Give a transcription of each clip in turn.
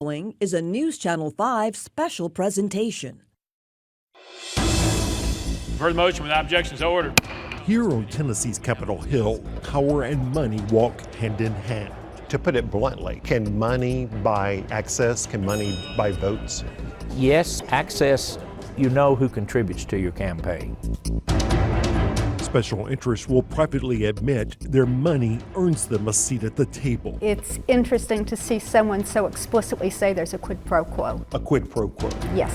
Following is a NewsChannel 5 special presentation. For the motion without objections, so ordered. Here on Tennessee's Capitol Hill, power and money walk hand in hand. To put it bluntly, can money buy access? Can money buy votes? Yes, access, you know who contributes to your campaign. Special interests will privately admit their money earns them a seat at the table. It's interesting to see someone so explicitly say there's a quid pro quo. A quid pro quo. Yes.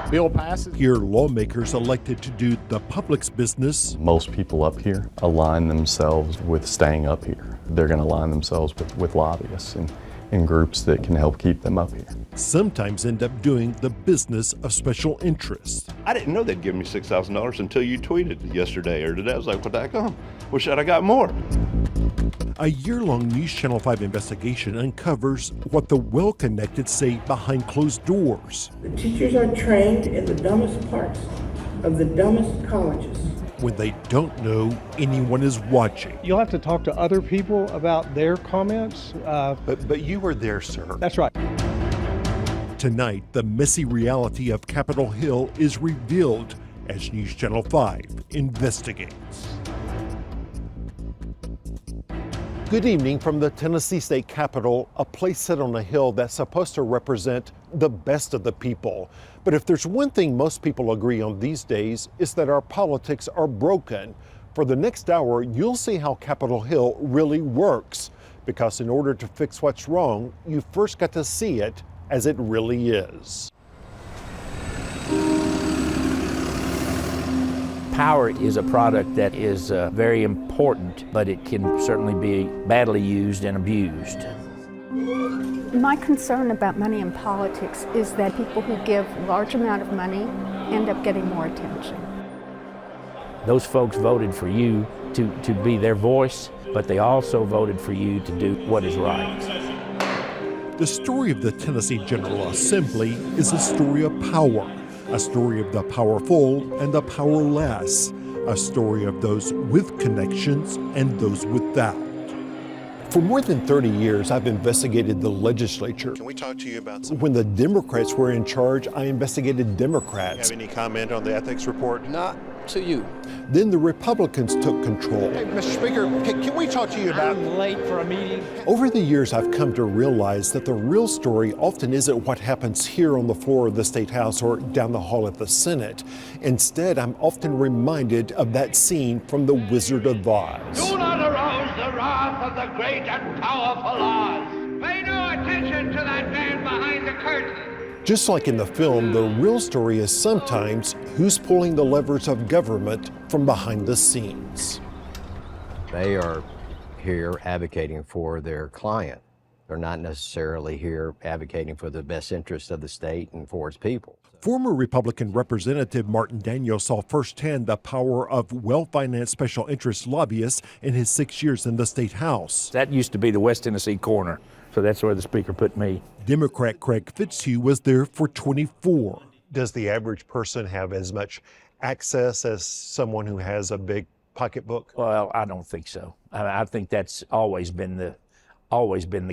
Bill passes. Here, lawmakers elected to do the public's business. Most people up here align themselves with staying up here. They're going to align themselves with lobbyists and groups that can help keep them up here. Sometimes end up doing the business of special interests. I didn't know they'd give me $6,000 until you tweeted yesterday or today. I was like, what the heck? Wish I'd have got more. A year-long NewsChannel 5 investigation uncovers what the well-connected say behind closed doors. The teachers are trained in the dumbest parts of the dumbest colleges. When they don't know anyone is watching. You'll have to talk to other people about their comments. But you were there, sir. That's right. Tonight, the messy reality of Capitol Hill is revealed as NewsChannel 5 investigates. Good evening from the Tennessee State Capitol, a place set on a hill that's supposed to represent the best of the people. But if there's one thing most people agree on these days, it's that our politics are broken. For the next hour, you'll see how Capitol Hill really works. Because in order to fix what's wrong, you first got to see it as it really is. Power is a product that is very important, but it can certainly be badly used and abused. My concern about money in politics is that people who give large amount of money end up getting more attention. Those folks voted for you to be their voice, but they also voted for you to do what is right. The story of the Tennessee General Assembly is a story of power, a story of the powerful and the powerless, a story of those with connections and those without. For more than 30 years, I've investigated the legislature. Can we talk to you about something? When the Democrats were in charge, I investigated Democrats. Have any comment on the ethics report? Not to you. Then the Republicans took control. Hey, Mr. Speaker, can we talk to you about... I'm late for a meeting. Over the years, I've come to realize that the real story often isn't what happens here on the floor of the State House or down the hall at the Senate. Instead, I'm often reminded of that scene from The Wizard of Oz. Do not arouse the wrath of the great and powerful Oz. Pay no attention to that man behind the curtain. Just like in the film, the real story is sometimes who's pulling the levers of government from behind the scenes. They are here advocating for their client. They're not necessarily here advocating for the best interest of the state and for its people. Former Republican Representative Martin Daniels saw firsthand the power of well-financed special interest lobbyists in his 6 years in the State House. That used to be the West Tennessee corner, so that's where the Speaker put me. Democrat Craig Fitzhugh was there for 24. Does the average person have as much access as someone who has a big pocketbook? Well, I don't think so. I think that's always been the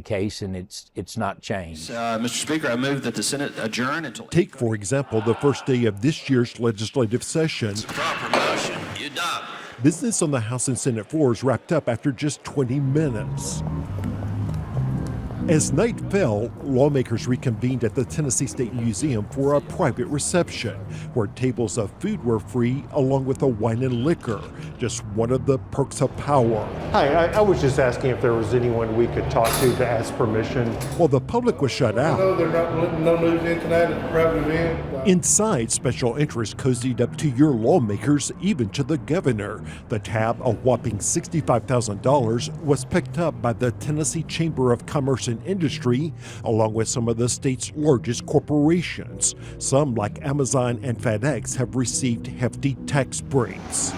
case, and it's not changed. Mr. Speaker, I move that the Senate adjourn until... Take, for example, the first day of this year's legislative session. It's a proper motion. You done. Business on the House and Senate floors wrapped up after just 20 minutes. As night fell, lawmakers reconvened at the Tennessee State Museum for a private reception, where tables of food were free along with the wine and liquor, just one of the perks of power. Hi, I was just asking if there was anyone we could talk to ask permission. While the public was shut out. No, they're not letting no news in tonight at the private event. Inside, special interests cozied up to your lawmakers, even to the governor. The tab, a whopping $65,000, was picked up by the Tennessee Chamber of Commerce and Industry, along with some of the state's largest corporations. Some, like Amazon and FedEx, have received hefty tax breaks.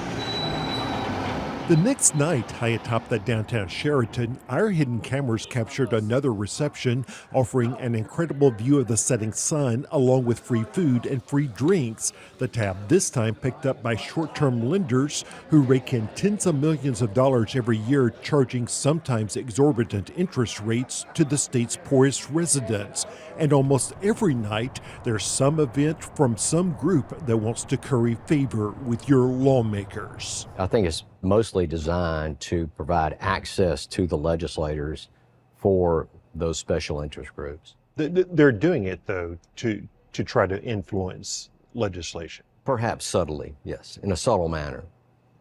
The next night, high atop the downtown Sheraton, our hidden cameras captured another reception offering an incredible view of the setting sun along with free food and free drinks. The tab this time picked up by short-term lenders who rake in tens of millions of dollars every year, charging sometimes exorbitant interest rates to the state's poorest residents. And almost every night, there's some event from some group that wants to curry favor with your lawmakers. I think it's mostly designed to provide access to the legislators for those special interest groups. They're doing it, though, to try to influence legislation. Perhaps subtly, yes, in a subtle manner.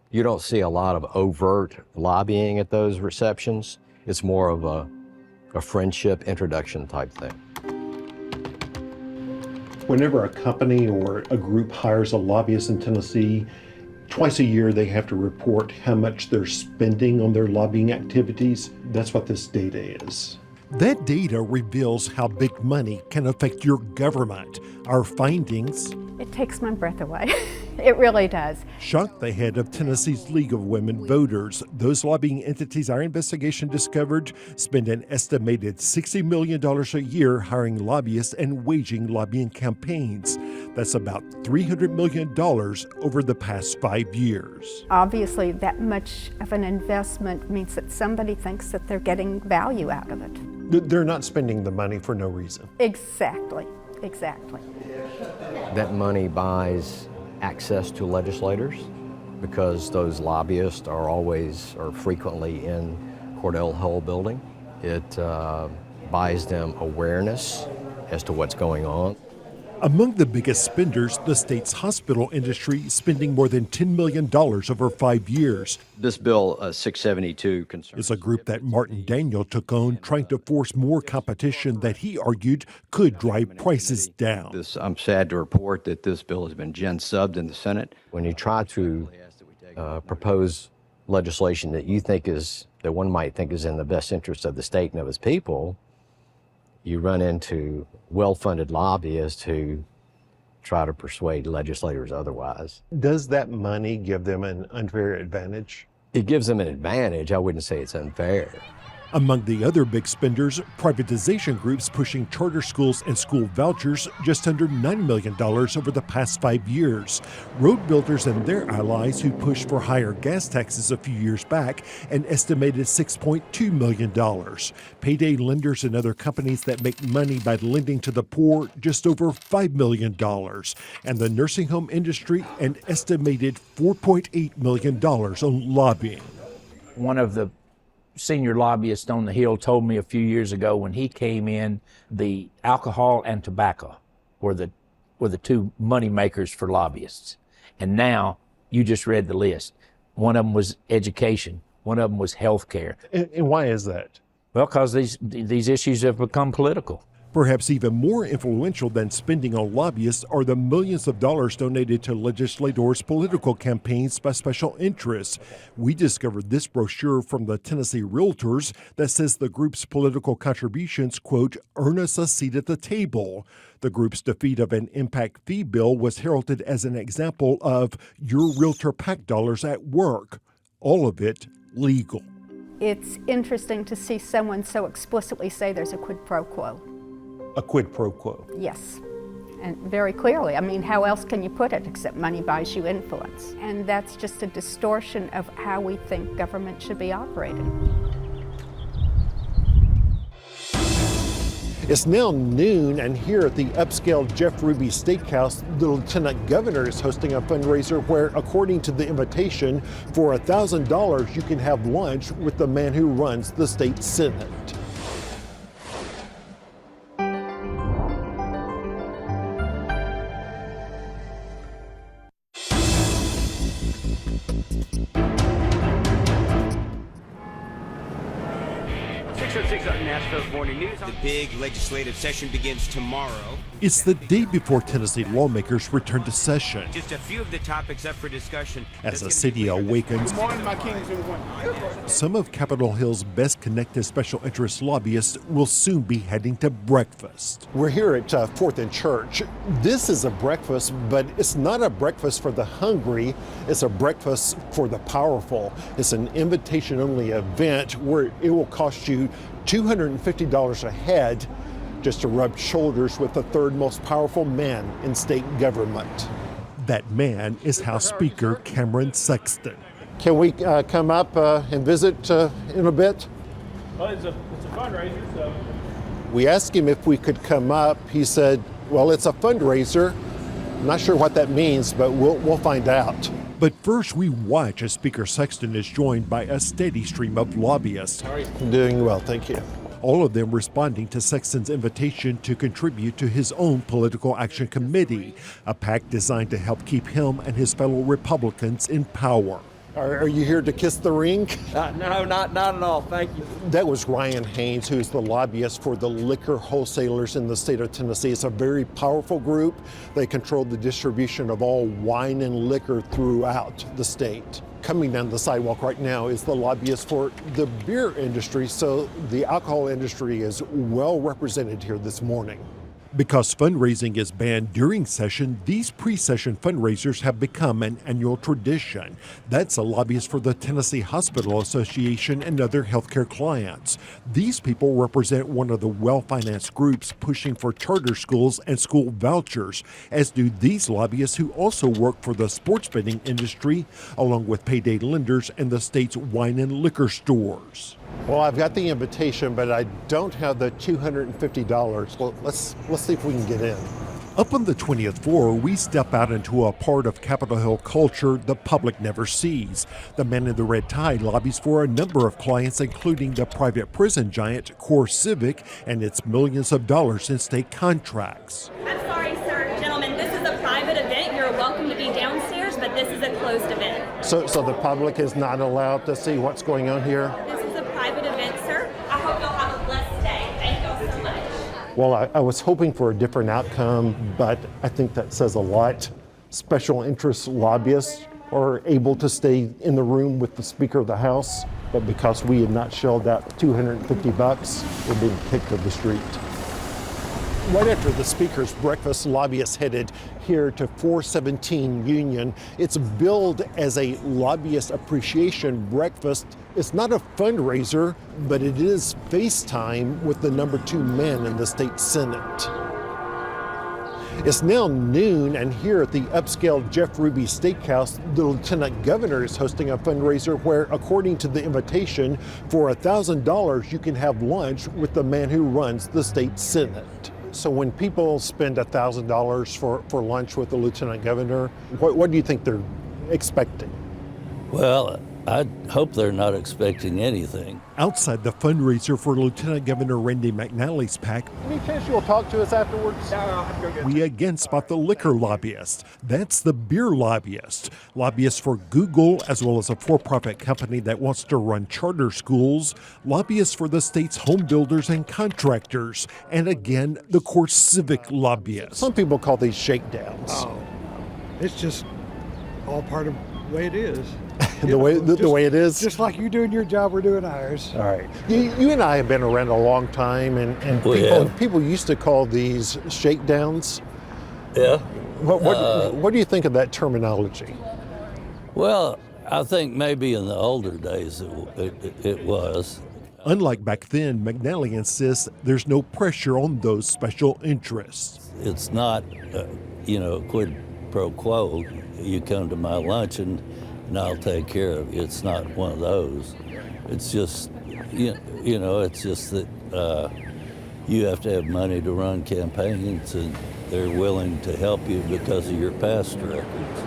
You don't see a lot of overt lobbying at those receptions. It's more of a friendship introduction type thing. Whenever a company or a group hires a lobbyist in Tennessee, twice a year they have to report how much they're spending on their lobbying activities. That's what this data is. That data reveals how big money can affect your government. Our findings... It takes my breath away. It really does. Shocked the head of Tennessee's League of Women Voters. Those lobbying entities our investigation discovered spend an estimated $60 million a year hiring lobbyists and waging lobbying campaigns. That's about $300 million over the past 5 years. Obviously, that much of an investment means that somebody thinks that they're getting value out of it. They're not spending the money for no reason. Exactly. Exactly. That money buys access to legislators because those lobbyists are frequently in Cordell Hull building. It buys them awareness as to what's going on. Among the biggest spenders, the state's hospital industry, spending more than $10 million over 5 years. This bill, 672, is a group that Martin Daniel took on, trying to force more competition that he argued could drive prices down. I'm sad to report that this bill has been gen-subbed in the Senate. When you try to propose legislation that that one might think is in the best interest of the state and of its people, you run into well-funded lobbyists who try to persuade legislators otherwise. Does that money give them an unfair advantage? It gives them an advantage. I wouldn't say it's unfair. Among the other big spenders, privatization groups pushing charter schools and school vouchers just under $9 million over the past 5 years. Road builders and their allies who pushed for higher gas taxes a few years back, an estimated $6.2 million. Payday lenders and other companies that make money by lending to the poor, just over $5 million. And the nursing home industry, an estimated $4.8 million on lobbying. One of the senior lobbyist on the Hill told me a few years ago when he came in, the alcohol and tobacco were the two money makers for lobbyists. And now you just read the list. One of them was education. One of them was health care. And why is that? Well, because these issues have become political. Perhaps even more influential than spending on lobbyists are the millions of dollars donated to legislators' political campaigns by special interests. We discovered this brochure from the Tennessee Realtors that says the group's political contributions, quote, earn us a seat at the table. The group's defeat of an impact fee bill was heralded as an example of your realtor PAC dollars at work. All of it legal. It's interesting to see someone so explicitly say there's a quid pro quo. A quid pro quo. Yes, and very clearly. I mean, how else can you put it except money buys you influence? And that's just a distortion of how we think government should be operating. It's now noon, and here at the upscale Jeff Ruby Steakhouse, the Lieutenant Governor is hosting a fundraiser where, according to the invitation, for $1,000 you can have lunch with the man who runs the state Senate. Nashville's Morning News. The big legislative session begins tomorrow. It's the day before Tennessee lawmakers return to session. Just a few of the topics up for discussion. As the city awakens, Good morning, my kings and queens. some of Capitol Hill's best connected special interest lobbyists will soon be heading to breakfast. We're here at 4th and Church. This is a breakfast, but it's not a breakfast for the hungry. It's a breakfast for the powerful. It's an invitation-only event where it will cost you $250 a head just to rub shoulders with the third most powerful man in state government. That man is House Speaker Cameron Sexton. Can we come up and visit in a bit? Well, it's a fundraiser, so. We asked him if we could come up. He said, well, it's a fundraiser. I'm not sure what that means, but we'll find out. But first, we watch as Speaker Sexton is joined by a steady stream of lobbyists. How are you? Doing well, thank you. All of them responding to Sexton's invitation to contribute to his own Political Action Committee, a PAC designed to help keep him and his fellow Republicans in power. Are you here to kiss the ring? No, not at all. Thank you. That was Ryan Haynes, who's the lobbyist for the liquor wholesalers in the state of Tennessee. It's a very powerful group. They control the distribution of all wine and liquor throughout the state. Coming down the sidewalk right now is the lobbyist for the beer industry, so the alcohol industry is well represented here this morning. Because fundraising is banned during session, these pre-session fundraisers have become an annual tradition. That's a lobbyist for the Tennessee Hospital Association and other healthcare clients. These people represent one of the well-financed groups pushing for charter schools and school vouchers, as do these lobbyists who also work for the sports betting industry, along with payday lenders and the state's wine and liquor stores. Well, I've got the invitation, but I don't have the $250. Well, let's see if we can get in. Up on the 20th floor, we step out into a part of Capitol Hill culture the public never sees. The man in the red tie lobbies for a number of clients, including the private prison giant Core Civic and its millions of dollars in state contracts. I'm sorry, sir, gentlemen, this is a private event. You're welcome to be downstairs, but this is a closed event. So the public is not allowed to see what's going on here? Private event, sir. I hope you'll have a blessed day. Thank you so much. Well, I was hoping for a different outcome, but I think that says a lot. Special interest lobbyists are able to stay in the room with the Speaker of the House, but because we had not shelled out $250, we're being kicked to the street. Right after the Speaker's breakfast, lobbyists headed here to 417 Union. It's billed as a lobbyist appreciation breakfast. It's not a fundraiser, but it is FaceTime with the number 2 man in the state Senate. It's now noon, and here at the upscale Jeff Ruby Steakhouse, the Lieutenant Governor is hosting a fundraiser where, according to the invitation, for $1,000 you can have lunch with the man who runs the state Senate. So when people spend $1,000 for lunch with the Lieutenant Governor, what do you think they're expecting? Well, I hope they're not expecting anything. Outside the fundraiser for Lieutenant Governor Randy McNally's PAC, any chance you'll talk to us afterwards? No, I'll have to go get we again spot the liquor lobbyist. That's the beer lobbyist. Lobbyists for Google, as well as a for-profit company that wants to run charter schools. Lobbyists for the state's home builders and contractors. And again, the Core Civic lobbyist. Some people call these shakedowns. Oh, it's just all part of the way it is. the way it is? Just like you're doing your job, we're doing ours. All right. You and I have been around a long time, and people used to call these shakedowns. Yeah. What do you think of that terminology? Well, I think maybe in the older days it was. Unlike back then, McNally insists there's no pressure on those special interests. It's not, quid pro quo. You come to my lunch and I'll take care of it. It's not one of those. It's just, it's just that you have to have money to run campaigns, and they're willing to help you because of your past records.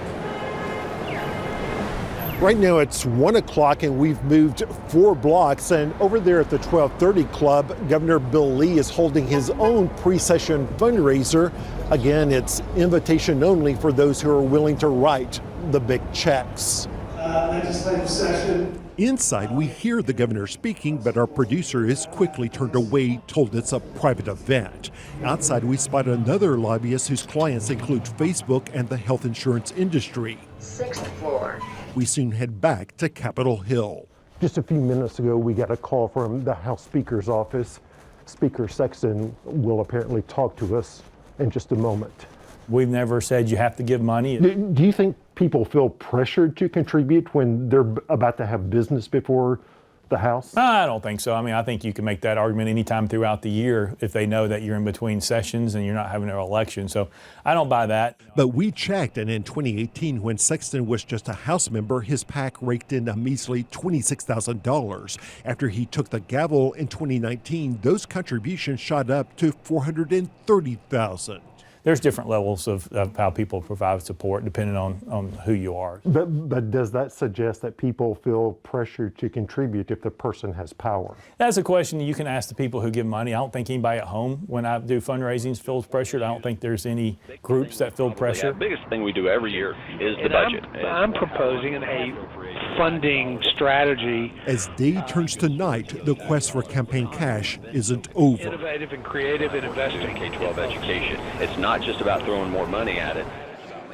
Right now it's 1 o'clock and we've moved 4 blocks, and over there at the 1230 Club, Governor Bill Lee is holding his own pre-session fundraiser. Again, it's invitation only for those who are willing to write the big checks. Legislative session Inside, we hear the governor speaking, but our producer is quickly turned away, told it's a private event. Outside, we spot another lobbyist whose clients include Facebook and the health insurance industry. 6th floor. We soon head back to Capitol Hill. Just a few minutes ago, we got a call from the House Speaker's office. Speaker Sexton will apparently talk to us in just a moment. We've never said you have to give money. Do you think people feel pressured to contribute when they're about to have business before the House? I don't think so. I mean, I think you can make that argument anytime throughout the year if they know that you're in between sessions and you're not having an election. So I don't buy that. But we checked, and in 2018, when Sexton was just a House member, his PAC raked in a measly $26,000. After he took the gavel in 2019, those contributions shot up to $430,000. There's different levels of how people provide support depending on who you are. But does that suggest that people feel pressured to contribute if the person has power? That's a question you can ask the people who give money. I don't think anybody at home, when I do fundraisings, feels pressured. I don't think there's any groups that feel pressure. The biggest thing we do every year is the budget. I'm proposing a funding strategy. As day turns to night, the quest for campaign cash isn't over. Innovative and creative in investing. K-12 education. It's not just about throwing more money at it.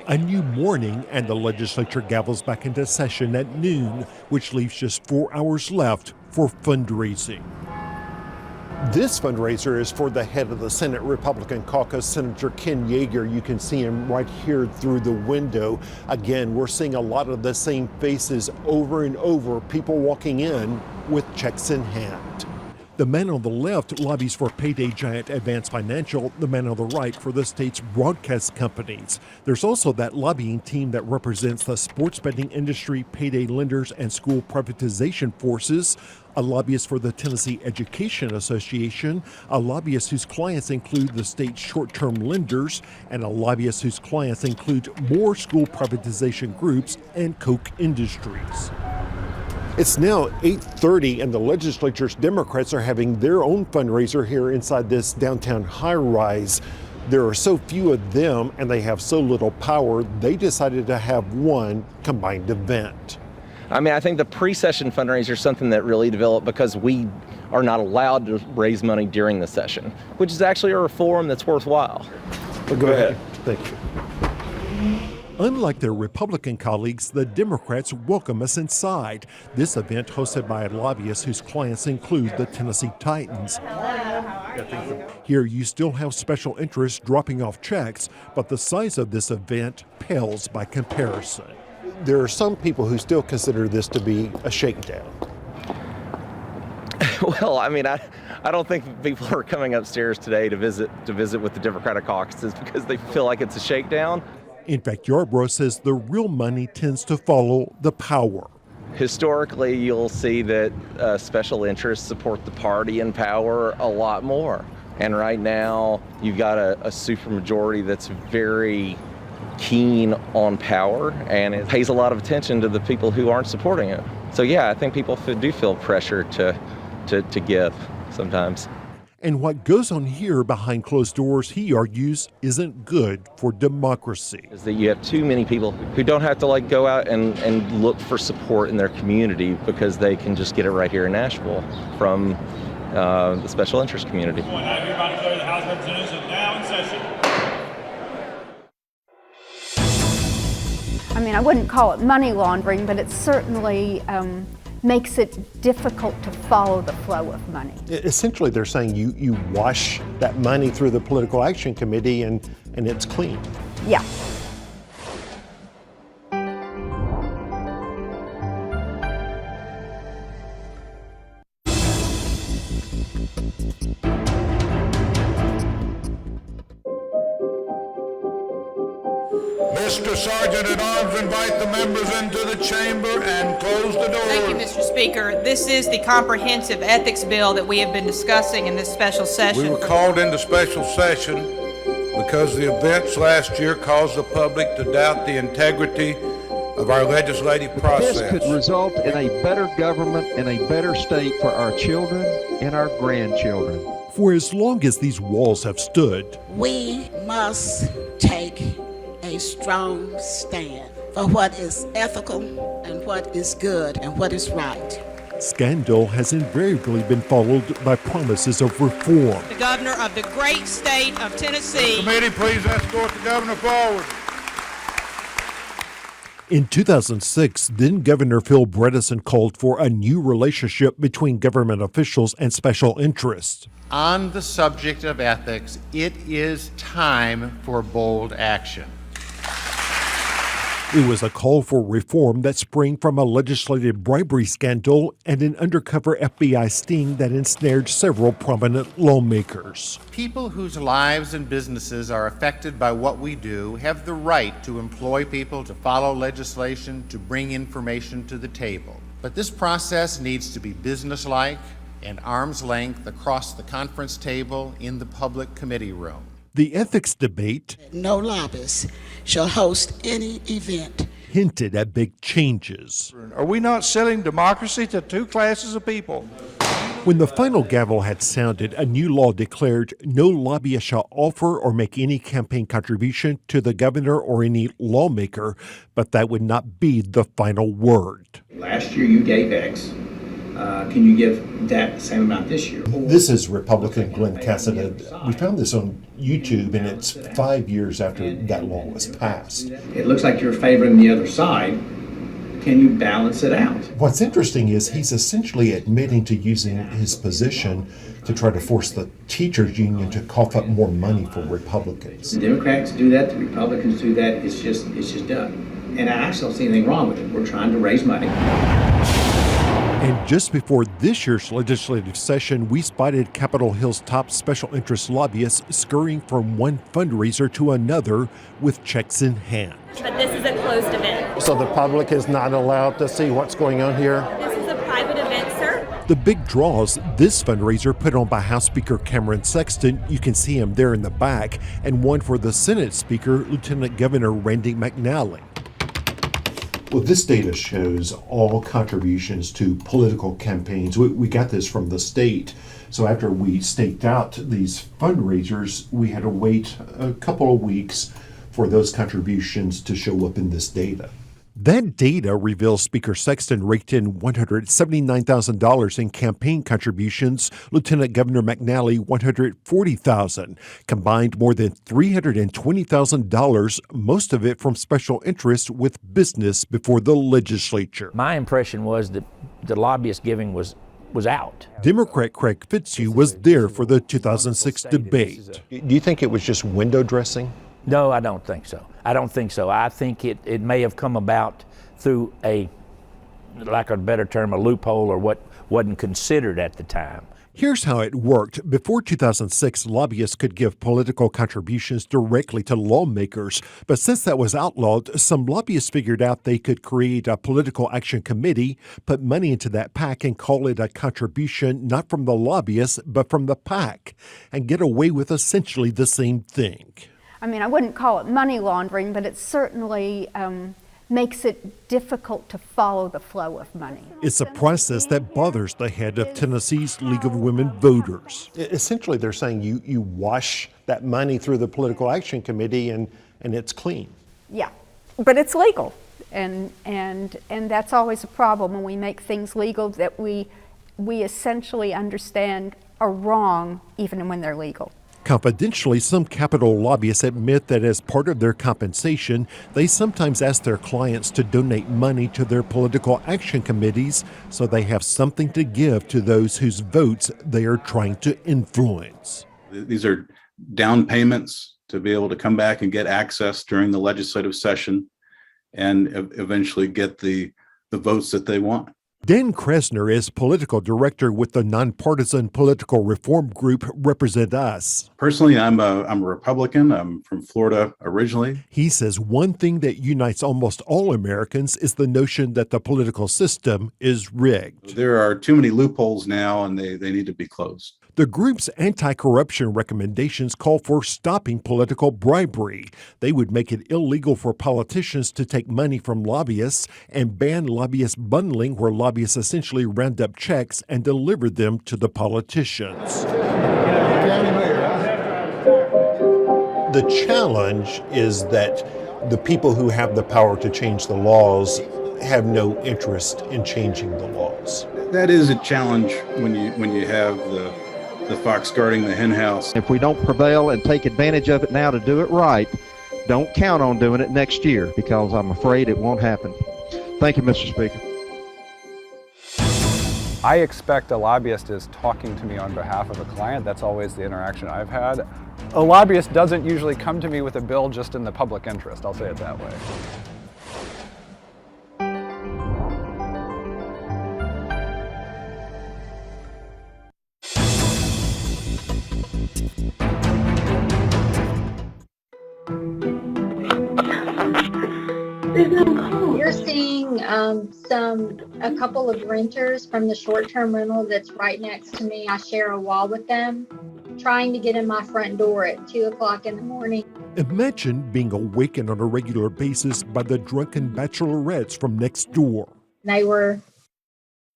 A new morning, and the legislature gavels back into session at noon, which leaves just 4 hours left for fundraising. This fundraiser is for the head of the Senate Republican caucus, Senator Ken Yeager. You can see him right here through the window. Again, we're seeing a lot of the same faces over and over, people walking in with checks in hand. The man on the left lobbies for payday giant Advance Financial, the man on the right for the state's broadcast companies. There's also that lobbying team that represents the sports betting industry, payday lenders, and school privatization forces, a lobbyist for the Tennessee Education Association, a lobbyist whose clients include the state's short-term lenders, and a lobbyist whose clients include more school privatization groups and Koch Industries. It's now 8:30, and the legislature's Democrats are having their own fundraiser here inside this downtown high-rise. There are so few of them, and they have so little power, they decided to have one combined event. I mean, I think the pre-session fundraiser is something that really developed because we are not allowed to raise money during the session, which is actually a reform that's worthwhile. Well, go ahead. Thank you. Unlike their Republican colleagues, the Democrats welcome us inside. This event hosted by a lobbyist whose clients include the Tennessee Titans. Here you still have special interests dropping off checks, but the size of this event pales by comparison. There are some people who still consider this to be a shakedown. Well, I mean, I don't think people are coming upstairs today to visit with the Democratic caucuses because they feel like it's a shakedown. In fact, Yarbrough says the real money tends to follow the power. Historically, you'll see that special interests support the party in power a lot more. And right now, you've got a supermajority that's very keen on power, and it pays a lot of attention to the people who aren't supporting it. So yeah, I think people do feel pressure to give sometimes. And what goes on here behind closed doors, he argues, isn't good for democracy. Is that you have too many people who don't have to go out and look for support in their community because they can just get it right here in Nashville from the special interest community. I hereby declare the House of Representatives is now in session. I mean, I wouldn't call it money laundering, but it certainly makes it difficult to follow the flow of money. Essentially, they're saying you wash that money through the Political Action Committee and it's clean. Yeah. Mr. Sergeant-at-Arms, invite the members into the chamber and close the doors. Thank you, Mr. Speaker. This is the comprehensive ethics bill that we have been discussing in this special session. We were called into special session because the events last year caused the public to doubt the integrity of our legislative process. This could result in a better government and a better state for our children and our grandchildren. For as long as these walls have stood, we must take a strong stand. for what is ethical and what is good and what is right. Scandal has invariably been followed by promises of reform. The governor of the great state of Tennessee. Committee, please escort the governor forward. In 2006, then Governor Phil Bredesen called for a new relationship between government officials and special interests. On the subject of ethics, it is time for bold action. It was a call for reform that sprang from a legislative bribery scandal and an undercover FBI sting that ensnared several prominent lawmakers. People whose lives and businesses are affected by what we do have the right to employ people to follow legislation, to bring information to the table. But this process needs to be businesslike and arm's length across the conference table in the public committee room. The ethics debate, No lobbyists shall host any event, hinted at big changes. Are we not selling democracy to two classes of people? When the final gavel had sounded, a new law declared no lobbyist shall offer or make any campaign contribution to the governor or any lawmaker, but that would not be the final word. Last year you gave X. Can you give that same amount this year? This is Republican Glenn Cassidy. We found this on YouTube, and it's 5 years after that law was passed. It looks like you're favoring the other side. Can you balance it out? What's interesting is he's essentially admitting to using his position to try to force the teachers union to cough up more money for Republicans. The Democrats do that, the Republicans do that, it's just done. And I actually don't see anything wrong with it. We're trying to raise money. And just before this year's legislative session, we spotted Capitol Hill's top special interest lobbyists scurrying from one fundraiser to another with checks in hand. But this is a closed event. So the public is not allowed to see what's going on here? This is a private event, sir. The big draws, this fundraiser put on by House Speaker Cameron Sexton, you can see him there in the back, and one for the Senate Speaker, Lieutenant Governor Randy McNally. Well, this data shows all contributions to political campaigns. We got this from the state. So after we staked out these fundraisers, we had to wait a couple of weeks for those contributions to show up in this data. That data reveals Speaker Sexton raked in $179,000 in campaign contributions, Lieutenant Governor McNally $140,000, combined more than $320,000, most of it from special interests with business before the legislature. My impression was that the lobbyist giving was out. Democrat Craig Fitzhugh was there for the 2006 debate. Do you think it was just window dressing? No, I don't think so. I think it may have come about through a, lack of a better term, a loophole or what wasn't considered at the time. Here's how it worked. Before 2006, lobbyists could give political contributions directly to lawmakers. But since that was outlawed, some lobbyists figured out they could create a political action committee, put money into that PAC, and call it a contribution not from the lobbyists, but from the PAC, and get away with essentially the same thing. I mean, I wouldn't call it money laundering, but it certainly makes it difficult to follow the flow of money. It's a process that bothers the head of Tennessee's League of Women Voters. Essentially, they're saying you wash that money through the Political Action Committee and it's clean. Yeah, but it's legal. And that's always a problem when we make things legal that we essentially understand are wrong even when they're legal. Confidentially, some Capitol lobbyists admit that as part of their compensation, they sometimes ask their clients to donate money to their political action committees so they have something to give to those whose votes they are trying to influence. These are down payments to be able to come back and get access during the legislative session and eventually get the votes that they want. Dan Kresner is political director with the nonpartisan political reform group Represent Us. Personally, I'm a Republican. I'm from Florida originally. He says one thing that unites almost all Americans is the notion that the political system is rigged. There are too many loopholes now, and they need to be closed. The group's anti-corruption recommendations call for stopping political bribery. They would make it illegal for politicians to take money from lobbyists and ban lobbyist bundling, where lobbyists essentially round up checks and deliver them to the politicians. The challenge is that The people who have the power to change the laws have no interest in changing the laws. That is a challenge when you have the fox guarding the hen house. If we don't prevail and take advantage of it now to do it right, don't count on doing it next year, because I'm afraid it won't happen. Thank you, Mr. Speaker. I expect a lobbyist is talking to me on behalf of a client. That's always the interaction I've had. A lobbyist doesn't usually come to me with a bill just in the public interest, I'll say it that way. You're seeing a couple of renters from the short-term rental that's right next to me. I share a wall with them, trying to get in my front door at 2 o'clock in the morning. Imagine being awakened on a regular basis by the drunken bachelorettes from next door. They were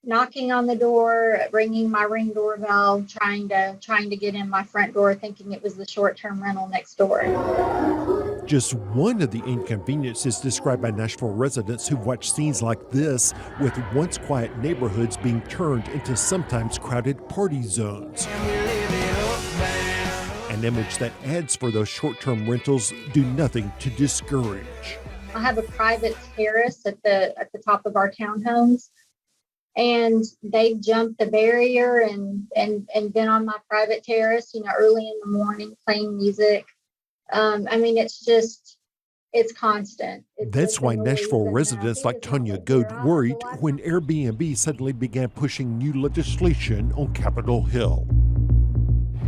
knocking on the door, ringing my Ring doorbell, trying to get in my front door, thinking it was the short-term rental next door. Just one of the inconveniences described by Nashville residents who've watched scenes like this, with once quiet neighborhoods being turned into sometimes crowded party zones. An image that ads for those short-term rentals do nothing to discourage. I have a private terrace at the top of our townhomes, and they've jumped the barrier and been on my private terrace, early in the morning playing music. It's constant. That's why Nashville residents like Tanya Goad worried when Airbnb suddenly began pushing new legislation on Capitol Hill.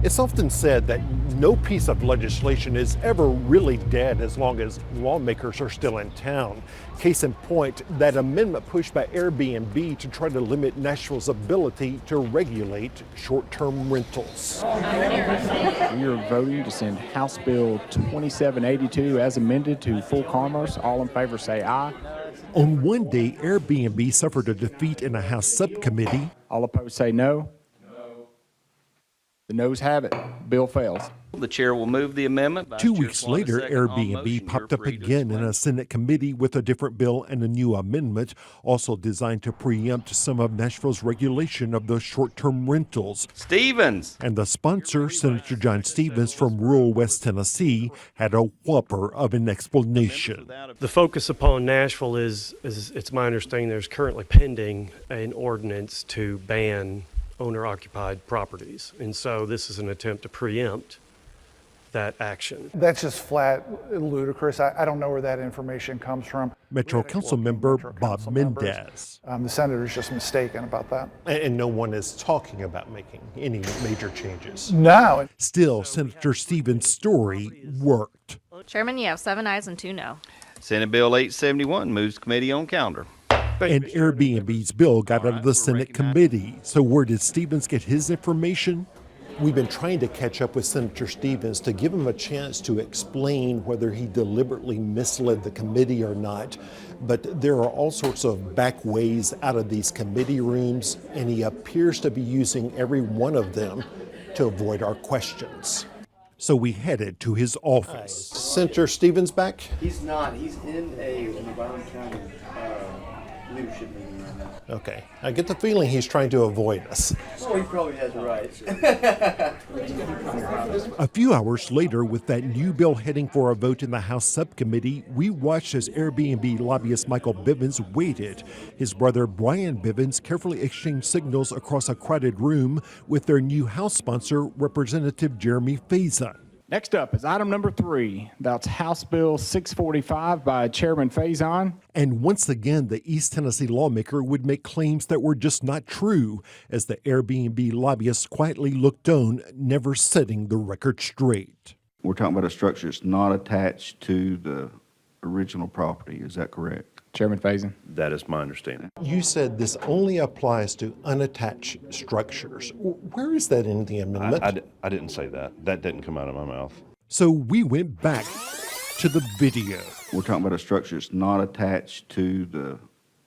It's often said that no piece of legislation is ever really dead as long as lawmakers are still in town. Case in point, that amendment pushed by Airbnb to try to limit Nashville's ability to regulate short-term rentals. We are voting to send House Bill 2782 as amended to full commerce. All in favor say aye. On one day, Airbnb suffered a defeat in a House subcommittee. All opposed say no. The noes have it. Bill fails. The chair will move the amendment. 2 weeks later, Airbnb popped up again in a Senate committee with a different bill and a new amendment, also designed to preempt some of Nashville's regulation of those short-term rentals. Stevens! And the sponsor, Senator John Stevens from rural West Tennessee, had a whopper of an explanation. The focus upon Nashville is it's my understanding there's currently pending an ordinance to ban owner-occupied properties. And so this is an attempt to preempt that action. That's just flat ludicrous. I don't know where that information comes from. Metro Council member Bob Mendez. The senator's just mistaken about that. And no one is talking about making any major changes. No. Still, Senator Stevens' story worked. Chairman, you have 7 ayes and 2 no. Senate Bill 871 moves committee on calendar. And Airbnb's bill got out of the Senate committee. So where did Stevens get his information? We've been trying to catch up with Senator Stevens to give him a chance to explain whether he deliberately misled the committee or not. But there are all sorts of back ways out of these committee rooms, and he appears to be using every one of them to avoid our questions. So we headed to his office. Senator Stevens back? He's not. He's in a Broward County leadership meeting right now. Okay. I get the feeling he's trying to avoid us. Oh, he probably has right. A few hours later, with that new bill heading for a vote in the House subcommittee, we watched as Airbnb lobbyist Michael Bivens waited. His brother Brian Bivens carefully exchanged signals across a crowded room with their new House sponsor, Representative Jeremy Faison. Next up is item number 3. That's House Bill 645 by Chairman Faison. And once again, the East Tennessee lawmaker would make claims that were just not true, as the Airbnb lobbyists quietly looked on, never setting the record straight. We're talking about a structure that's not attached to the original property. Is that correct? Chairman Faison. That is my understanding. You said this only applies to unattached structures. Where is that in the amendment? I didn't say that. That didn't come out of my mouth. So we went back to the video. We're talking about a structure that's not attached to the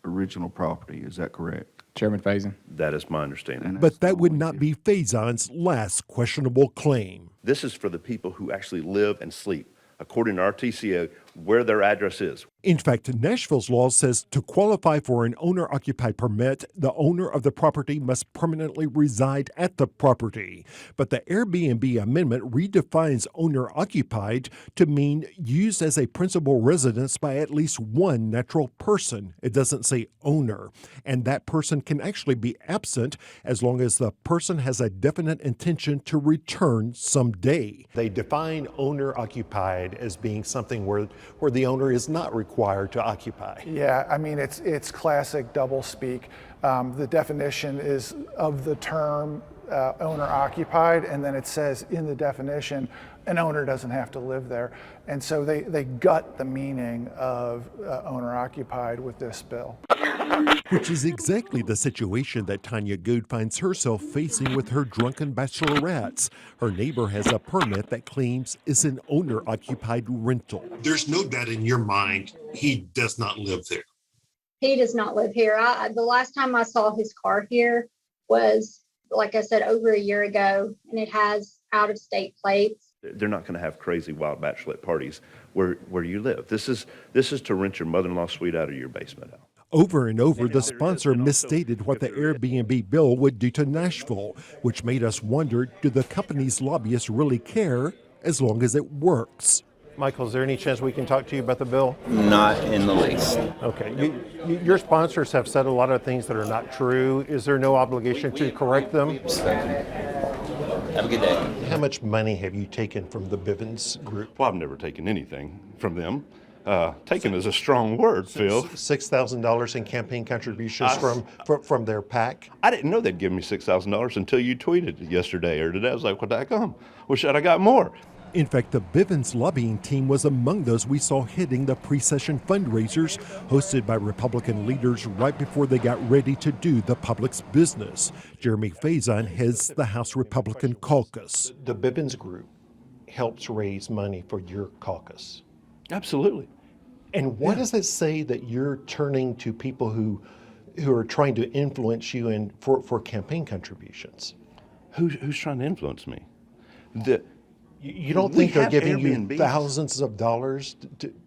original property. Is that correct? Chairman Faison. That is my understanding. But that would not be Faison's last questionable claim. This is for the people who actually live and sleep. According to our TCO, where their address is. In fact, Nashville's law says to qualify for an owner-occupied permit, the owner of the property must permanently reside at the property. But the Airbnb amendment redefines owner-occupied to mean used as a principal residence by at least one natural person. It doesn't say owner. And that person can actually be absent as long as the person has a definite intention to return someday. They define owner-occupied as being something where the owner is not required to occupy. Yeah, I mean, it's classic double speak. The definition is of the term owner occupied, and then it says in the definition, an owner doesn't have to live there. And so they gut the meaning of owner occupied with this bill. Which is exactly the situation that Tanya Good finds herself facing with her drunken bachelorettes. Her neighbor has a permit that claims it's an owner-occupied rental. There's no doubt in your mind he does not live there. He does not live here. The last time I saw his car here was, like I said, over a year ago, and it has out-of-state plates. They're not going to have crazy wild bachelorette parties where you live. This is to rent your mother-in-law suite out or your basement out. Over and over, the sponsor misstated what the Airbnb bill would do to Nashville, which made us wonder, do the company's lobbyists really care as long as it works? Michael, is there any chance we can talk to you about the bill? Not in the least. Okay. Your sponsors have said a lot of things that are not true. Is there no obligation to correct them? Have a good day. How much money have you taken from the Bivens group? Well, I've never taken anything from them. Taken is a strong word, Phil. $6,000 in campaign contributions from their PAC? I didn't know they'd give me $6,000 until you tweeted yesterday or today. I was like, what the heck? Wish I'd have got more. In fact, the Bivens lobbying team was among those we saw hitting the pre-session fundraisers hosted by Republican leaders right before they got ready to do the public's business. Jeremy Faison heads the House Republican caucus. The Bivens group helps raise money for your caucus. Absolutely. And what does it say that you're turning to people who are trying to influence you and for campaign contributions? Who's trying to influence me? You don't think they're giving you thousands of dollars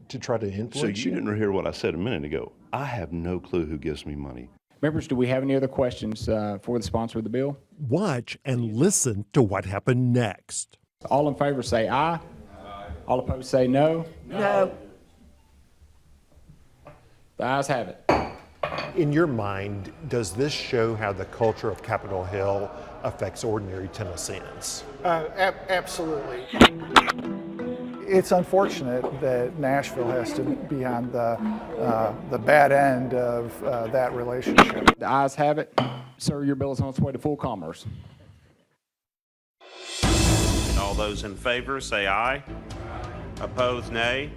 to try to influence you? So you didn't hear what I said a minute ago. I have no clue who gives me money. Members, do we have any other questions for the sponsor of the bill? Watch and listen to what happened next. All in favor say aye. All opposed say no. No. The ayes have it. In your mind, does this show how the culture of Capitol Hill affects ordinary Tennesseans? Absolutely. It's unfortunate that Nashville has to be on the bad end of that relationship. The ayes have it. Sir, your bill is on its way to full commerce. All those in favor say aye. Opposed, nay.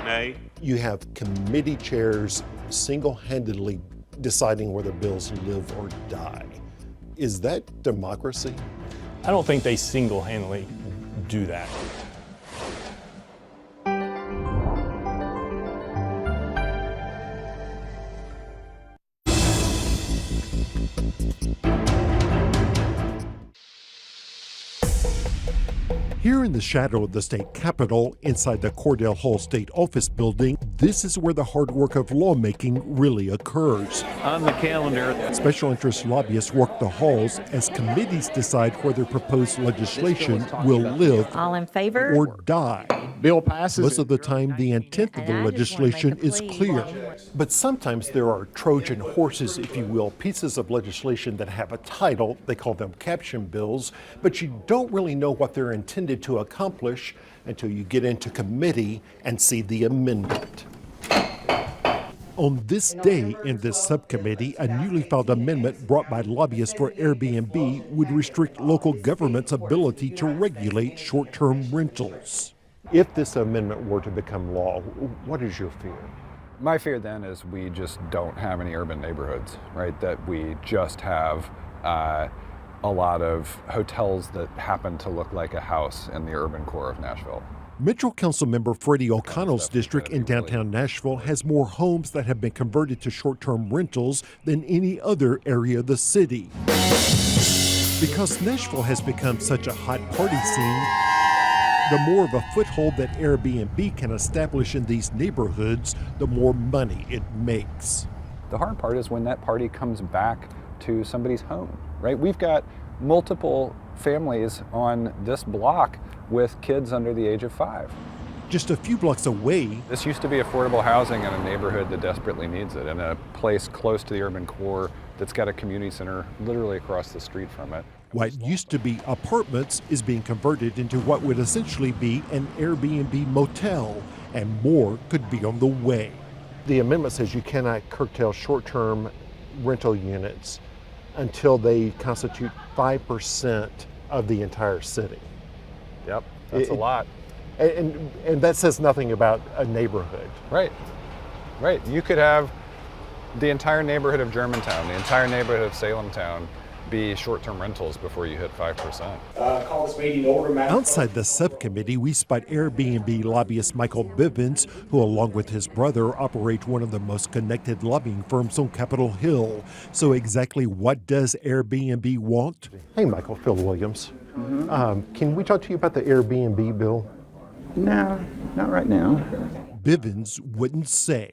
Nay. You have committee chairs single-handedly deciding whether bills live or die. Is that democracy? I don't think they single-handedly do that. Here in the shadow of the state capitol, inside the Cordell Hall State Office building, this is where the hard work of lawmaking really occurs. On the calendar, special interest lobbyists work the halls as committees decide whether proposed legislation will live All in favor? or die. Bill passes. Most of the time, the intent of the legislation is clear. But sometimes there are Trojan horses, if you will, pieces of legislation that have a title. They call them caption bills, but you don't really know what they're intended to accomplish until you get into committee and see the amendment. On this day in this subcommittee, a newly filed amendment brought by lobbyists for Airbnb would restrict local government's ability to regulate short-term rentals. If this amendment were to become law, what is your fear? My fear then is we just don't have any urban neighborhoods, right? That we just have a lot of hotels that happen to look like a house in the urban core of Nashville. Metro Council member Freddie O'Connell's district in downtown Nashville has more homes that have been converted to short-term rentals than any other area of the city. Because Nashville has become such a hot party scene, The more of a foothold that Airbnb can establish in these neighborhoods, the more money it makes. The hard part is when that party comes back to somebody's home, right? We've got multiple families on this block with kids under the age of 5. Just a few blocks away, this used to be affordable housing in a neighborhood that desperately needs it, in a place close to the urban core that's got a community center literally across the street from it. what used to be apartments is being converted into what would essentially be an Airbnb motel, and more could be on the way. The amendment says you cannot curtail short-term rental units until they constitute 5% of the entire city. Yep, that's a lot. And that says nothing about a neighborhood. Right, right. You could have the entire neighborhood of Germantown, the entire neighborhood of Salemtown be short-term rentals before you hit 5%. Call this meeting order. Outside the subcommittee, we spot Airbnb lobbyist Michael Bivens, who along with his brother operate one of the most connected lobbying firms on Capitol Hill. So exactly what does Airbnb want? Hey, Michael, Phil Williams. Can we talk to you about the Airbnb bill? No, not right now. Bivens wouldn't say.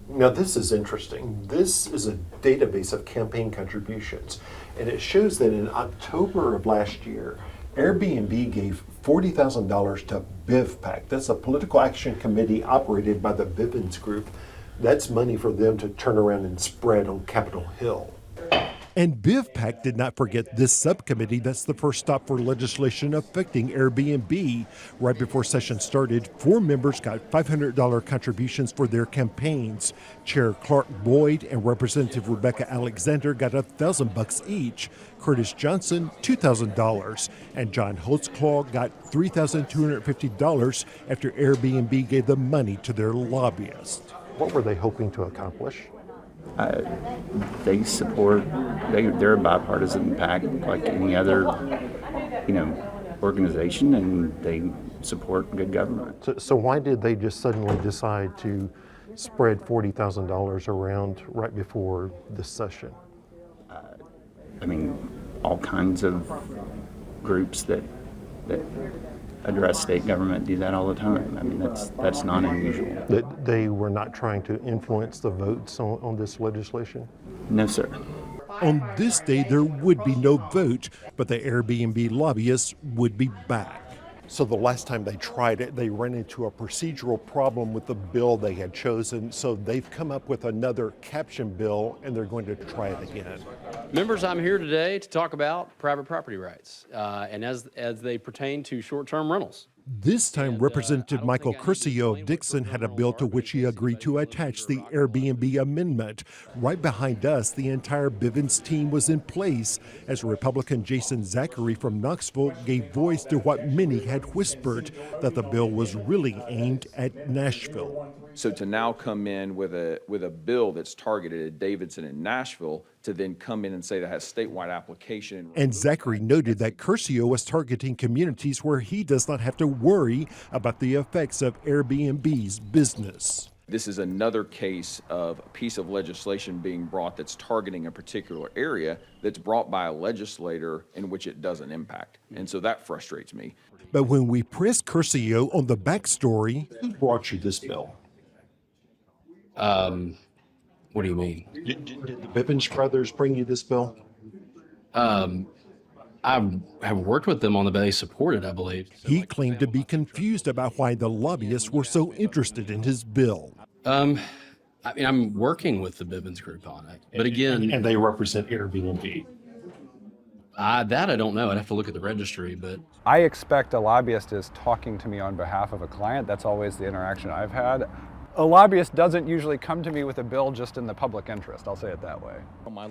Now, this is interesting. This is a database of campaign contributions, and it shows that in October of last year, Airbnb gave $40,000 to BivPAC. That's a political action committee operated by the Bivens Group. That's money for them to turn around and spread on Capitol Hill. And BivPAC did not forget this subcommittee that's the first stop for legislation affecting Airbnb. Right before session started, 4 members got $500 contributions for their campaigns. Chair Clark Boyd and Representative Rebecca Alexander got $1,000 each. Curtis Johnson, $2,000. And John Holtzclaw got $3,250 after Airbnb gave the money to their lobbyist. What were they hoping to accomplish? They support, they're a bipartisan PAC like any other, organization, and they support good government. So why did they just suddenly decide to spread $40,000 around right before this session? All kinds of groups that address state government do that all the time. That's not unusual. That they were not trying to influence the votes on this legislation? No, sir. On this day, there would be no vote, but the Airbnb lobbyists would be back. So the last time they tried it, they ran into a procedural problem with the bill they had chosen. So they've come up with another caption bill, and they're going to try it again. Members, I'm here today to talk about private property rights, and as they pertain to short-term rentals. This time, Representative Michael Curcio of Dixon had a bill to which he agreed to attach the Airbnb amendment. Right behind us, the entire Bivens team was in place as Republican Jason Zachary from Knoxville gave voice to what many had whispered, that the bill was really aimed at Nashville. So to now come in with a bill that's targeted at Davidson and Nashville, to then come in and say that has statewide application. And Zachary noted that Curcio was targeting communities where he does not have to worry about the effects of Airbnb's business. This is another case of a piece of legislation being brought that's targeting a particular area that's brought by a legislator in which it doesn't impact. And so that frustrates me. But when we pressed Curcio on the backstory, who brought you this bill? What do you mean? Did the Bivens brothers bring you this bill? I have worked with them on the bill. They support it, I believe. He claimed to be confused about why the lobbyists were so interested in his bill. I'm working with the Bivens Group on it. But again... And they represent Airbnb. That I don't know. I'd have to look at the registry, but... I expect a lobbyist is talking to me on behalf of a client. That's always the interaction I've had. A lobbyist doesn't usually come to me with a bill just in the public interest, I'll say it that way.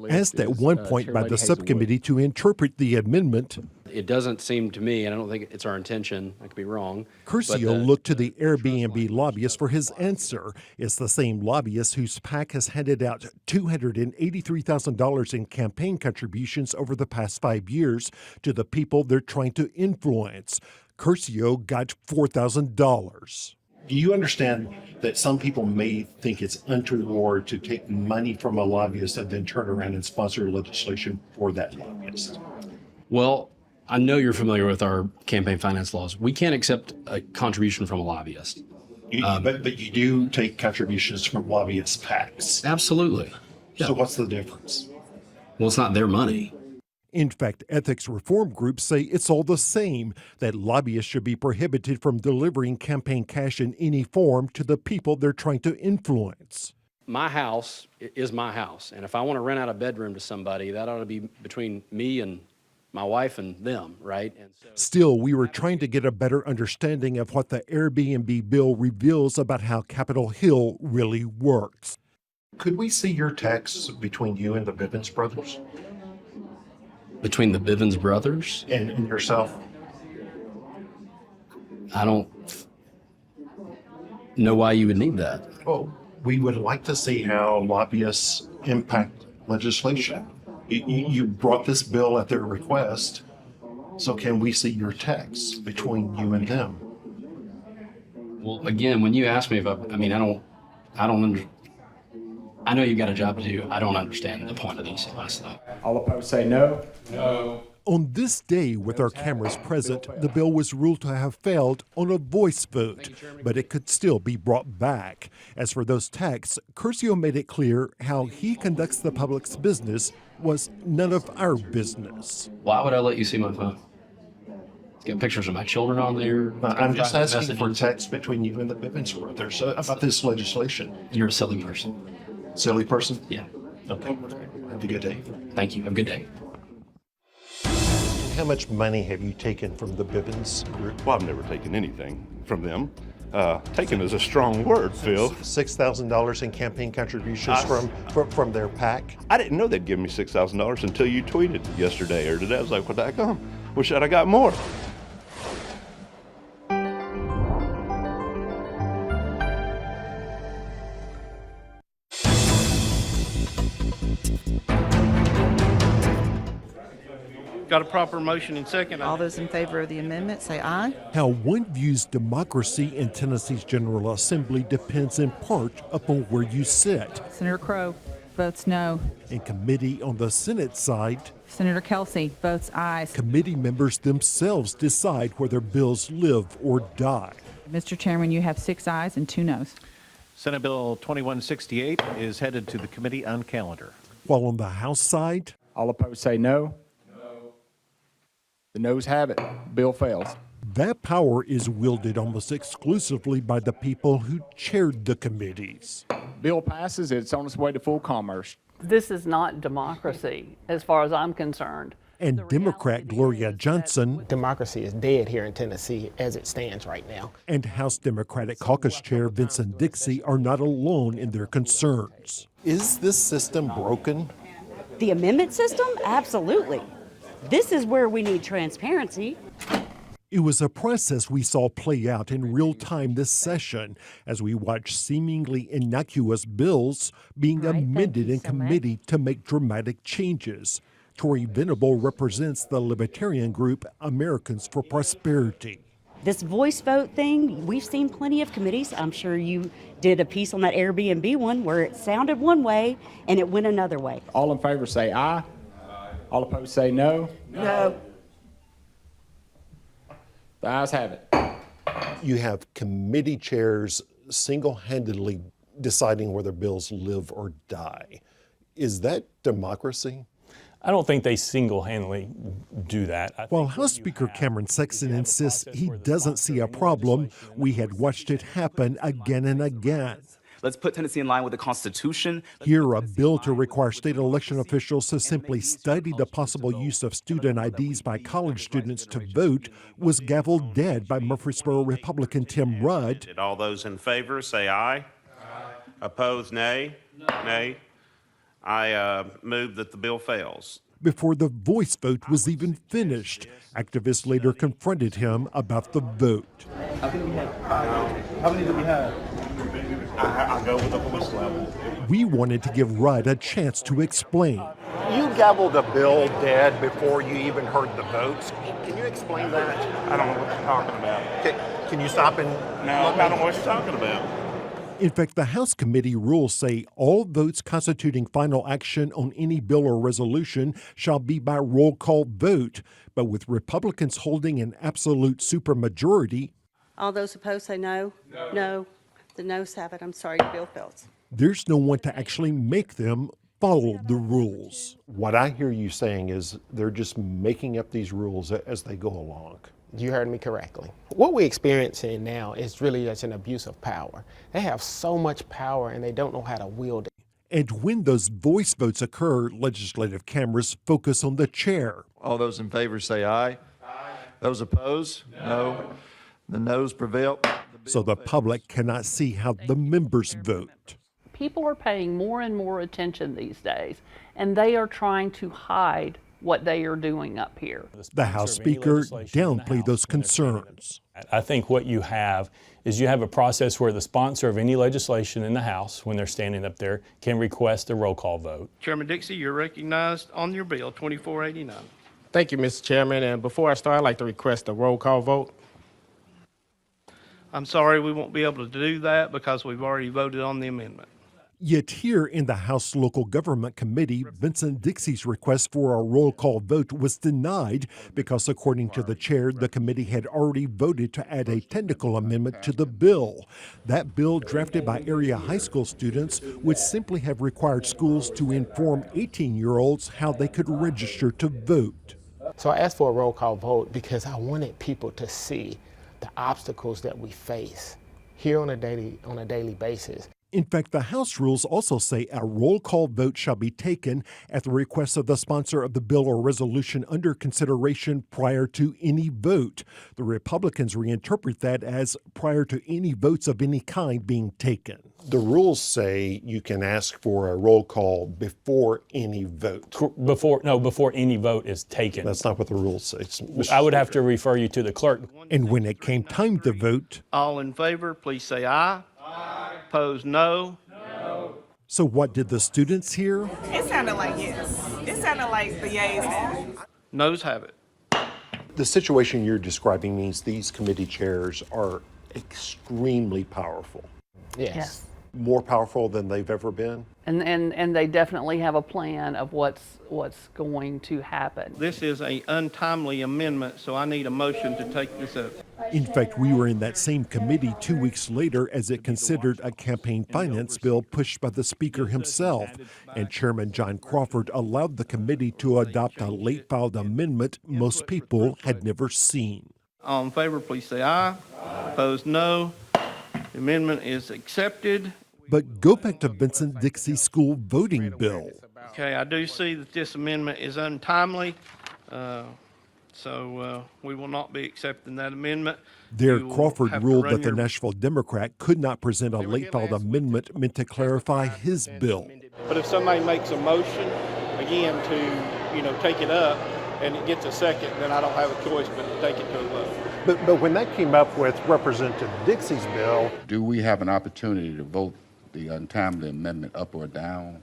Asked at one point by the subcommittee to interpret the amendment, it doesn't seem to me, and I don't think it's our intention, I could be wrong. Curcio looked to the Airbnb lobbyist for his answer. It's the same lobbyist whose PAC has handed out $283,000 in campaign contributions over the past 5 years to the people they're trying to influence. Curcio got $4,000. Do you understand that some people may think it's untoward to take money from a lobbyist and then turn around and sponsor legislation for that lobbyist? Well, I know you're familiar with our campaign finance laws. We can't accept a contribution from a lobbyist. But you do take contributions from lobbyist PACs. Absolutely. So what's the difference? Well, it's not their money. In fact, ethics reform groups say it's all the same, that lobbyists should be prohibited from delivering campaign cash in any form to the people they're trying to influence. My house is my house, and if I want to rent out a bedroom to somebody, that ought to be between me and my wife and them, right? And so, Still, we were trying to get a better understanding of what the Airbnb bill reveals about how Capitol Hill really works. Could we see your tax between you and the Bivens brothers? between the Bivens brothers And yourself? I don't know why you would need that. Well, we would like to see how lobbyists impact legislation. You brought this bill at their request, so can we see your tax between you and them? Well, again, when you ask me if I know you've got a job to do. I don't understand the point of this last thing. All opposed say no. No. On this day, with our cameras present, the bill was ruled to have failed on a voice vote, but it could still be brought back. As for those texts, Curcio made it clear how he conducts the public's business was none of our business. Why would I let you see my phone? It's got pictures of my children on there. I'm just asking for text between you and the Bivens brothers about this legislation. You're a silly person. Silly person? Yeah. Okay. Have a good day. Thank you. Have a good day. How much money have you taken from the Bivens group? Well, I've never taken anything from them. Taken is a strong word, Phil. $6,000 in campaign contributions from their PAC? I didn't know they'd give me $6,000 until you tweeted yesterday or today. I was like, what the heck? Wish I'd have got more. Got a proper motion and second. All those in favor of the amendment, say aye. How one views democracy in Tennessee's General Assembly depends in part upon where you sit. Senator Crow votes no. In committee on the Senate side, Senator Kelsey votes aye. committee members themselves decide whether bills live or die. Mr. Chairman, you have 6 ayes and 2 noes. Senate Bill 2168 is headed to the Committee on Calendar. While on the House side, All opposed say no. The noes have it. Bill fails. that power is wielded almost exclusively by the people who chaired the committees. Bill passes. It's on its way to full commerce. This is not democracy, as far as I'm concerned. And Democrat Gloria Johnson Democracy is dead here in Tennessee as it stands right now. and House Democratic Caucus Chair Vincent Dixie are not alone in their concerns. Is this system broken? The amendment system? Absolutely. This is where we need transparency. It was a process we saw play out in real time this session as we watched seemingly innocuous bills being amended in committee to make dramatic changes. Tori Venable represents the libertarian group Americans for Prosperity. This voice vote thing, we've seen plenty of committees. I'm sure you did a piece on that Airbnb one where it sounded one way and it went another way. All in favor say aye. All opposed say no. No. The ayes have it. You have committee chairs single-handedly deciding whether bills live or die. Is that democracy? I don't think they single-handedly do that. While House Speaker Cameron Sexton insists he doesn't see a problem, we had watched it happen again and again. Let's put Tennessee in line with the Constitution. Here, a bill to require state election officials to simply study the possible use of student IDs by college students to vote was gavelled dead by Murfreesboro Republican Tim Rudd. All those in favor, say aye. Aye. Opposed, nay. Nay. I move that the bill fails. Before the voice vote was even finished, activists later confronted him about the vote. How many do we have? I go with the voice level. We wanted to give Rudd a chance to explain. You gavelled a bill dead before you even heard the votes. Can you explain that? I don't know what you're talking about. Can you stop and... No, I don't know what you're talking about. In fact, the House committee rules say all votes constituting final action on any bill or resolution shall be by roll call vote. But with Republicans holding an absolute supermajority, All those opposed say no. No. The noes have it. I'm sorry, Bill Phelps. there's no one to actually make them follow the rules. What I hear you saying is they're just making up these rules as they go along. You heard me correctly. What we're experiencing now is really just an abuse of power. They have so much power and they don't know how to wield it. And when those voice votes occur, legislative cameras focus on the chair. All those in favor say aye. Aye. Those opposed? No. The noes prevail. So the public cannot see how the members vote. People are paying more and more attention these days, and they are trying to hide what they are doing up here. The House Speaker downplayed those concerns. I think what you have is you have a process where the sponsor of any legislation in the House, when they're standing up there, can request a roll call vote. Chairman Dixie, you're recognized on your bill, 2489. Thank you, Mr. Chairman. And before I start, I'd like to request a roll call vote. I'm sorry we won't be able to do that because we've already voted on the amendment. Yet here in the House Local Government Committee, Vincent Dixie's request for a roll call vote was denied because, according to the chair, the committee had already voted to add a technical amendment to the bill. That bill, drafted by area high school students, would simply have required schools to inform 18-year-olds how they could register to vote. So I asked for a roll call vote because I wanted people to see the obstacles that we face here on a daily basis. In fact, the House rules also say a roll call vote shall be taken at the request of the sponsor of the bill or resolution under consideration prior to any vote. The Republicans reinterpret that as prior to any votes of any kind being taken. The rules say you can ask for a roll call before any vote. Before any vote is taken. That's not what the rules say. I would have to refer you to the clerk. And when it came time to vote, All in favor, please say aye. Aye. Opposed, no. No. So what did the students hear? It sounded like yes. It sounded like the yeas have it. Noes have it. The situation you're describing means these committee chairs are extremely powerful. Yes. More powerful than they've ever been. And they definitely have a plan of what's going to happen. This is an untimely amendment, so I need a motion to take this up. In fact, we were in that same committee 2 weeks later as it considered a campaign finance bill pushed by the Speaker himself. And Chairman John Crawford allowed the committee to adopt a late filed amendment most people had never seen. All in favor, please say aye. Aye. Opposed, no. The amendment is accepted. But go back to Vincent Dixie's school voting bill. Okay, I do see that this amendment is untimely, so we will not be accepting that amendment. There, You will Crawford have to ruled run that the your- Nashville Democrat could not present a late filed amendment meant to clarify his bill. But if somebody makes a motion, again, to, take it up, and it gets a second, then I don't have a choice but to take it to a vote. But when that came up with Representative Dixie's bill, do we have an opportunity to vote the untimely amendment up or down?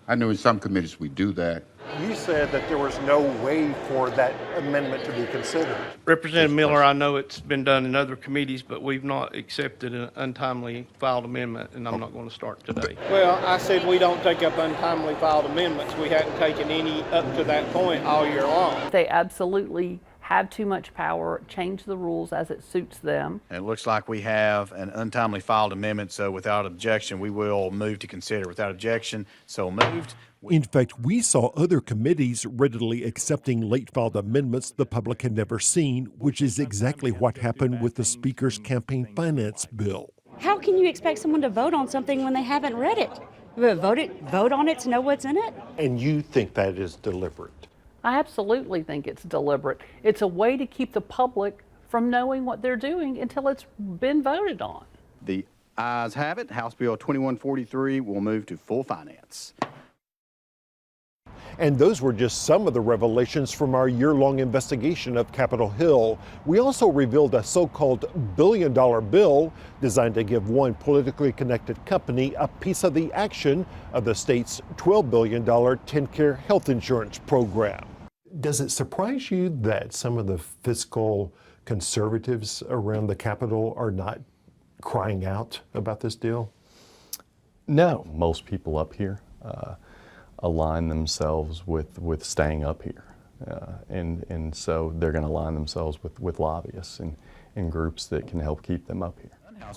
I know in some committees we do that. you said that there was no way for that amendment to be considered. Representative Miller, I know it's been done in other committees, but we've not accepted an untimely filed amendment, and I'm not going to start today. Well, I said we don't take up untimely filed amendments. We hadn't taken any up to that point all year long. They absolutely have too much power, change the rules as it suits them. It looks like we have an untimely filed amendment, so without objection, we will move to consider. Without objection, so moved. In fact, we saw other committees readily accepting late filed amendments the public had never seen, which is exactly what happened with the Speaker's campaign finance bill. How can you expect someone to vote on something when they haven't read it? Vote on it to know what's in it? And you think that is deliberate? I absolutely think it's deliberate. It's a way to keep the public from knowing what they're doing until it's been voted on. The ayes have it. House Bill 2143 will move to full finance. And those were just some of the revelations from our year-long investigation of Capitol Hill. We also revealed a so-called billion-dollar bill designed to give one politically connected company a piece of the action of the state's $12 billion TennCare health insurance program. Does it surprise you that some of the fiscal conservatives around the Capitol are not crying out about this deal? No, most people up here align themselves with staying up here. And so they're going to align themselves with lobbyists and groups that can help keep them up here.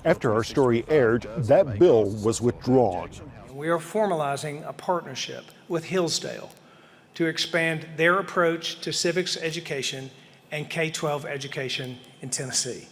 After our story aired, that bill was withdrawn. We are formalizing a partnership with Hillsdale to expand their approach to civics education and K-12 education in Tennessee.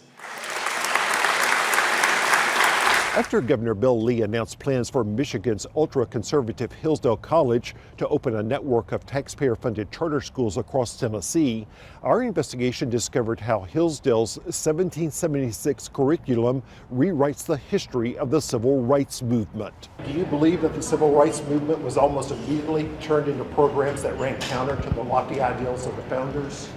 After Governor Bill Lee announced plans for Michigan's ultra-conservative Hillsdale College to open a network of taxpayer-funded charter schools across Tennessee, our investigation discovered how Hillsdale's 1776 curriculum rewrites the history of the civil rights movement. Do you believe that the civil rights movement was almost immediately turned into programs that ran counter to the lofty ideals of the founders?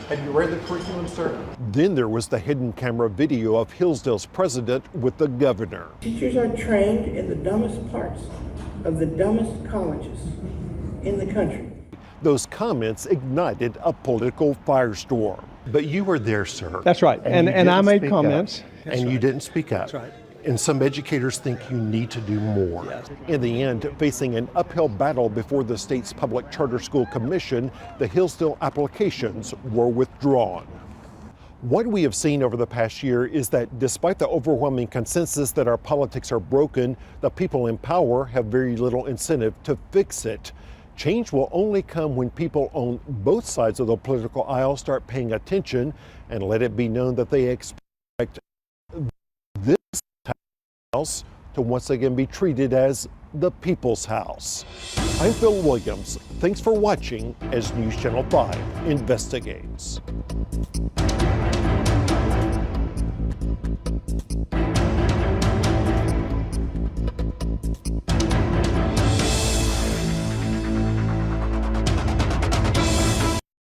Have you read the curriculum, sir? Then there was the hidden camera video of Hillsdale's president with the governor. Teachers are trained in the dumbest parts of the dumbest colleges in the country. Those comments ignited a political firestorm. But you were there, sir. That's right. And I made comments. And you didn't speak up. That's right. And some educators think you need to do more. In the end, facing an uphill battle before the state's Public Charter School Commission, the Hillsdale applications were withdrawn. What we have seen over the past year is that despite the overwhelming consensus that our politics are broken, the people in power have very little incentive to fix it. Change will only come when people on both sides of the political aisle start paying attention and let it be known that they expect this house to once again be treated as the people's house. I'm Phil Williams. Thanks for watching as News Channel 5 investigates.